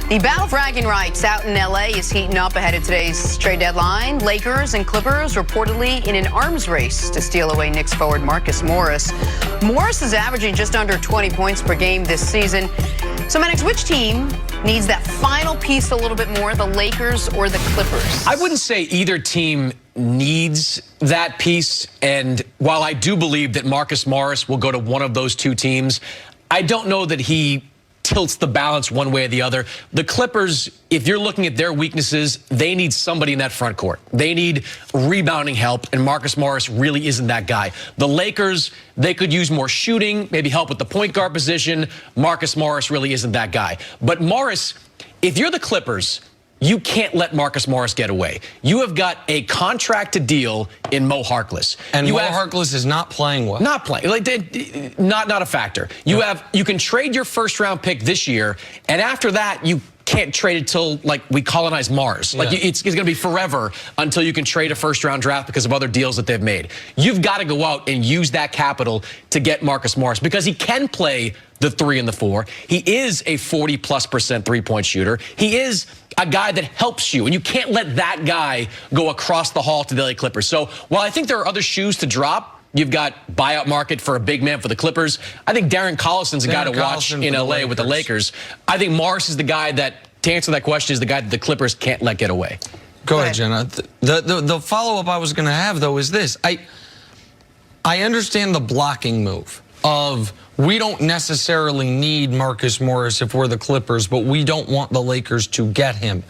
The battle for bragging rights out in L.A. is heating up ahead of today's trade deadline. Lakers and Clippers reportedly in an arms race to steal away Knicks forward Marcus Morris. Morris is averaging just under 20 points per game this season. So, Mannix, which team needs that final piece a little bit more, the Lakers or the Clippers? I wouldn't say either team needs that piece. And while I do believe that Marcus Morris will go to one of those two teams, I don't know that he tilts the balance one way or the other. The Clippers, if you're looking at their weaknesses, they need somebody in that front court. They need rebounding help, and Marcus Morris really isn't that guy. The Lakers, they could use more shooting, maybe help with the point guard position. Marcus Morris really isn't that guy. But Morris, if you're the Clippers, you can't let Marcus Morris get away. You have got a contracted deal in Mo Harkless. And Mo Harkless is not playing well. Not playing. Like, not a factor. You can trade your first-round pick this year, and after that, you can't trade it till, like, we colonize Mars. Like, it's going to be forever until you can trade a first-round draft because of other deals that they've made. You've got to go out and use that capital to get Marcus Morris because he can play the 3 and the 4. He is a 40+% three-point shooter. He is a guy that helps you, and you can't let that guy go across the hall to the LA Clippers. So while I think there are other shoes to drop, you've got buyout market for a big man for the Clippers. I think Darren Collison's a guy to watch in LA with the Lakers. I think Morris is the guy that, to answer that question, is the guy that the Clippers can't let get away. Go ahead, Jenna. The follow-up I was going to have, though, is this. I understand the blocking move of we don't necessarily need Marcus Morris if we're the Clippers, but we don't want the Lakers to get him.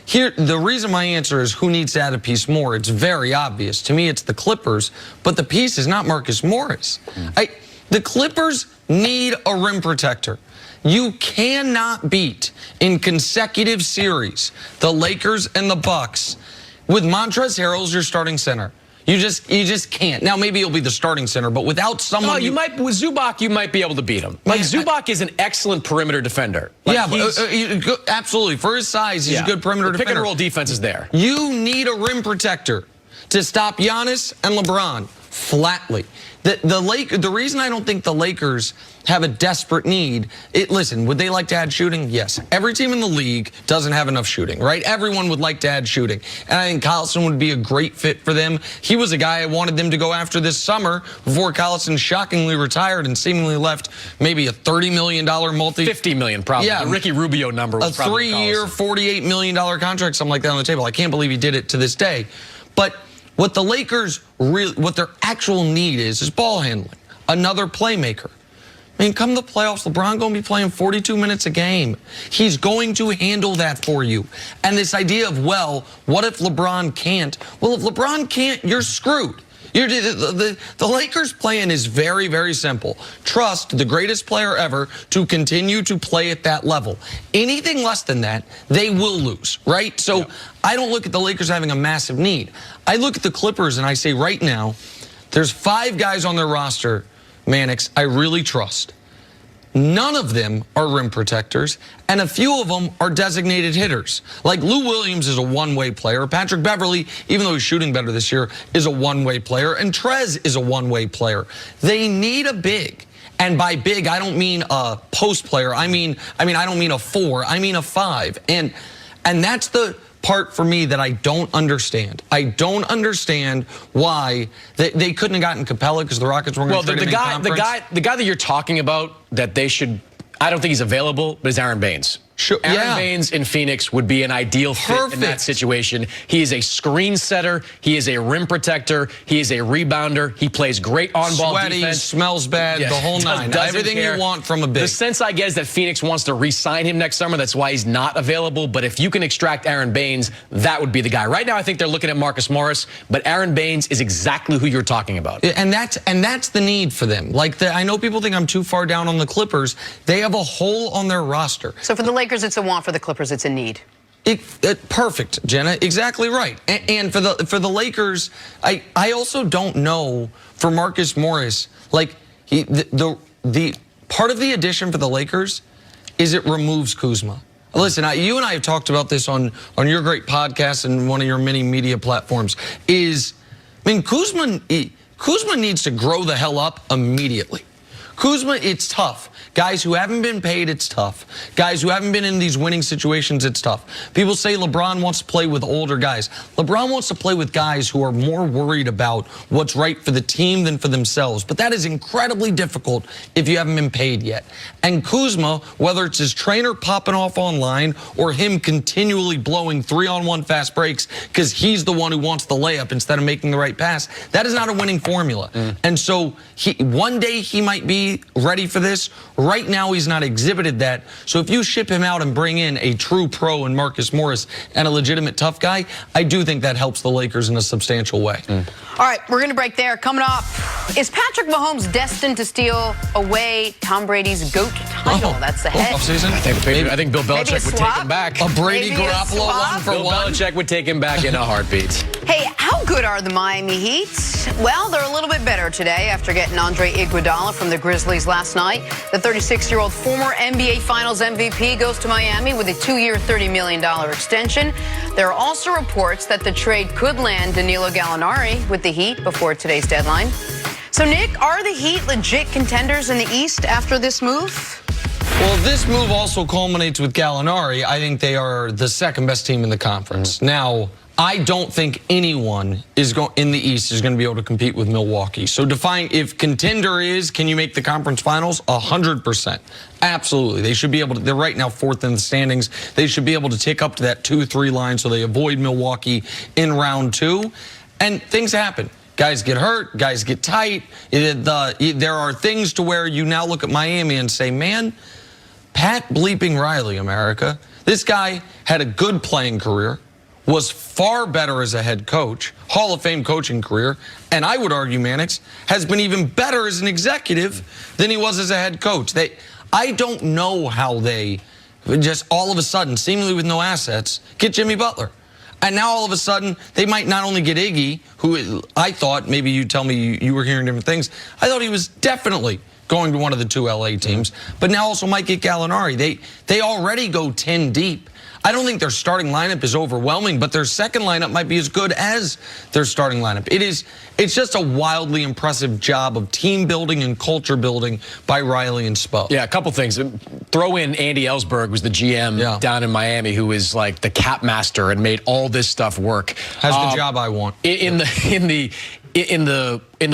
Here, the reason my answer is who needs to add a piece more, it's very obvious. To me, it's the Clippers, but the piece is not Marcus Morris. The Clippers need a rim protector. You cannot beat in consecutive series the Lakers and the Bucks with Montrezl Harrell as your starting center. You just can't. Now, maybe he'll be the starting center, but without someone... with Zubac, you might be able to beat him. Like, Zubac is an excellent perimeter defender. Like, yeah, absolutely. For his size, he's a good perimeter defender. Pick-and-roll defense is there. You need a rim protector to stop Giannis and LeBron flatly. The reason I don't think the Lakers have a desperate need, listen, would they like to add shooting? Yes. Every team in the league doesn't have enough shooting, right? Everyone would like to add shooting. And I think Collison would be a great fit for them. He was a guy I wanted them to go after this summer before Collison shockingly retired and seemingly left maybe a $30 million $50 million probably. Yeah. The Ricky Rubio number was probably a 3-year, $48 million contract, something like that on the table. I can't believe he did it to this day. But what the Lakers really, what their actual need is ball handling, another playmaker. I mean, come the playoffs, LeBron going to be playing 42 minutes a game. He's going to handle that for you. And this idea of, well, what if LeBron can't? Well, if LeBron can't, you're screwed. The Lakers' plan is very, very simple. Trust the greatest player ever to continue to play at that level. Anything less than that, they will lose, right? So I don't look at the Lakers having a massive need. I look at the Clippers and I say right now, there's 5 guys on their roster, Mannix, I really trust. None of them are rim protectors, and a few of them are designated hitters. Like Lou Williams is a one-way player. Patrick Beverley, even though he's shooting better this year, is a one-way player. And Trez is a one-way player. They need a big. And by big, I don't mean a post player. I don't mean a 4. I mean a 5. And that's the part for me that I don't understand. I don't understand why they couldn't have gotten Capella because the Rockets weren't going to trade him in conference. The guy that you're talking about that they should, I don't think he's available, but is Aaron Baines. Sure, Aaron Baines in Phoenix would be an ideal fit in that situation. He is a screen setter. He is a rim protector. He is a rebounder. He plays great on-ball defense. Sweaty, smells bad, the whole nine. Everything you want from a big. The sense I get is that Phoenix wants to re-sign him next summer. That's why he's not available. But if you can extract Aaron Baines, that would be the guy. Right now, I think they're looking at Marcus Morris, but Aaron Baines is exactly who you're talking about. And that's the need for them. Like, I know people think I'm too far down on the Clippers. They have a hole on their roster. So for the Lakers, it's a want. For the Clippers, it's a need. Perfect, Jenna. Exactly right. And for the Lakers, I also don't know for Marcus Morris. Like the part of the addition for the Lakers is it removes Kuzma. Listen, you and I have talked about this on your great podcast and one of your many media platforms. Kuzma needs to grow the hell up immediately. Kuzma, it's tough. Guys who haven't been paid, it's tough. Guys who haven't been in these winning situations, it's tough. People say LeBron wants to play with older guys. LeBron wants to play with guys who are more worried about what's right for the team than for themselves. But that is incredibly difficult if you haven't been paid yet. And Kuzma, whether it's his trainer popping off online or him continually blowing 3-on-1 fast breaks because he's the one who wants the layup instead of making the right pass, that is not a winning formula. And so one day he might be ready for this. Right now, he's not exhibited that. So if you ship him out and bring in a true pro in Marcus Morris and a legitimate tough guy, I do think that helps the Lakers in a substantial way. All right, we're going to break there. Coming up, is Patrick Mahomes destined to steal away Tom Brady's GOAT title? That's the head. Offseason? I think Bill Belichick would take him back. A Brady Maybe a Garoppolo swap? one for Bill one. Belichick would take him back in a heartbeat. Hey, how good are the Miami Heat? Well, they're a little bit better today after getting Andre Iguodala from the Grizzlies last night. The 36-year-old former NBA Finals MVP goes to Miami with a 2-year, $30 million extension. There are also reports that the trade could land Danilo Gallinari with the Heat before today's deadline. So, Nick, are the Heat legit contenders in the East after this move? Well, if this move also culminates with Gallinari, I think they are the second best team in the conference. Now, I don't think anyone in the East is going to be able to compete with Milwaukee. So define if contender is, can you make the conference finals? 100%. Absolutely. They should be able to. They're right now fourth in the standings. They should be able to tick up to that 2-3 line so they avoid Milwaukee in round 2. And things happen. Guys get hurt. Guys get tight. There are things to where you now look at Miami and say, man, Pat bleeping Riley, America. This guy had a good playing career, was far better as a head coach, Hall of Fame coaching career, and I would argue Mannix has been even better as an executive than he was as a head coach. I don't know how they just all of a sudden, seemingly with no assets, get Jimmy Butler. And now all of a sudden, they might not only get Iggy, who I thought, maybe you tell me you were hearing different things, I thought he was definitely going to one of the 2 LA teams, but now also might get Gallinari. They already go 10 deep. I don't think their starting lineup is overwhelming, but their second lineup might be as good as their starting lineup. It's just a wildly impressive job of team building and culture building by Riley and Spo. Yeah, a couple things. Throw in Andy Ellsberg, who's the GM down in Miami, who is like the cap master and made all this stuff work. Has the job I want. In the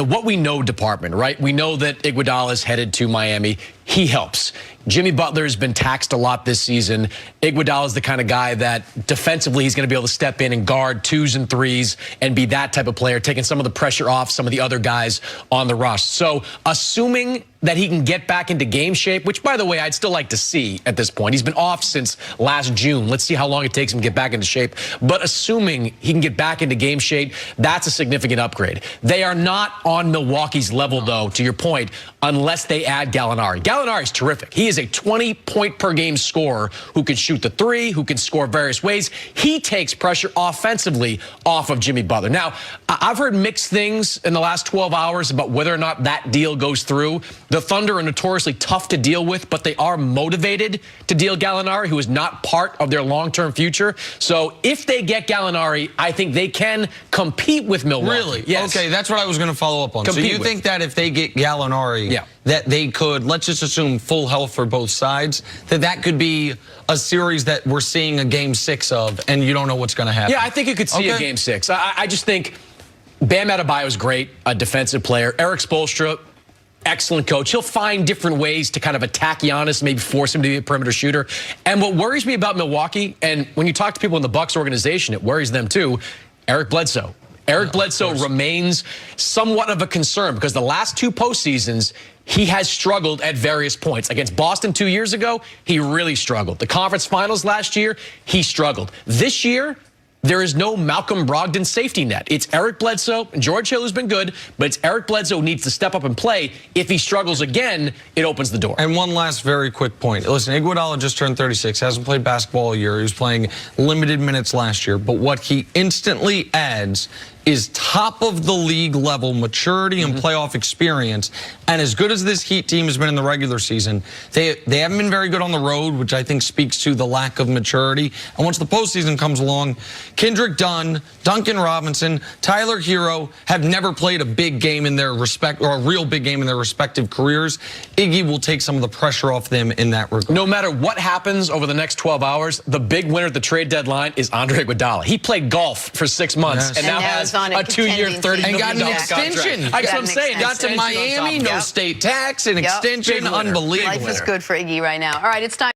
what we know department, right? We know that Iguodala is headed to Miami. He helps. Jimmy Butler has been taxed a lot this season. Iguodala is the kind of guy that defensively he's going to be able to step in and guard 2s and 3s and be that type of player, taking some of the pressure off some of the other guys on the roster. So assuming that he can get back into game shape, which, by the way, I'd still like to see at this point. He's been off since last June. Let's see how long it takes him to get back into shape. But assuming he can get back into game shape, that's a significant upgrade. They are not on Milwaukee's level, though, to your point, unless they add Gallinari. Gallinari's terrific. He is a 20-point-per-game scorer who can shoot the 3, who can score various ways. He takes pressure offensively off of Jimmy Butler. Now, I've heard mixed things in the last 12 hours about whether or not that deal goes through. The Thunder are notoriously tough to deal with, but they are motivated to deal Gallinari, who is not part of their long-term future. So if they get Gallinari, I think they can compete with Milwaukee. Really? Yes. Okay, that's what I was going to follow up on. So you think that if they get Gallinari, that they could, let's just assume full health for both sides, that could be a series that we're seeing a game 6 of, and you don't know what's going to happen? Yeah, I think you could see a game 6. I just think Bam Adebayo is great, a defensive player. Eric Spoelstra, excellent coach. He'll find different ways to kind of attack Giannis, maybe force him to be a perimeter shooter. And what worries me about Milwaukee, and when you talk to people in the Bucks organization, it worries them too, Eric Bledsoe. Eric Bledsoe remains somewhat of a concern because the last 2 postseasons, he has struggled at various points. Against Boston 2 years ago, he really struggled. The conference finals last year, he struggled. This year, there is no Malcolm Brogdon safety net. It's Eric Bledsoe. George Hill has been good, but it's Eric Bledsoe who needs to step up and play. If he struggles again, it opens the door. And one last very quick point. Listen, Iguodala just turned 36, hasn't played basketball all year. He was playing limited minutes last year. But what he instantly adds is top of the league level maturity and playoff experience. And as good as this Heat team has been in the regular season, they haven't been very good on the road, which I think speaks to the lack of maturity. And once the postseason comes along, Kendrick Dunn, Duncan Robinson, Tyler Hero have never played a big game in their a real big game in their respective careers. Iggy will take some of the pressure off them in that regard. No matter what happens over the next 12 hours, the big winner at the trade deadline is Andre Iguodala. He played golf for 6 months and now has a 2-year, $30 million got an extension. That's what I'm saying. Got to Miami, no state tax, an extension. Unbelievable. Life is good for Iggy right now. All right, it's time.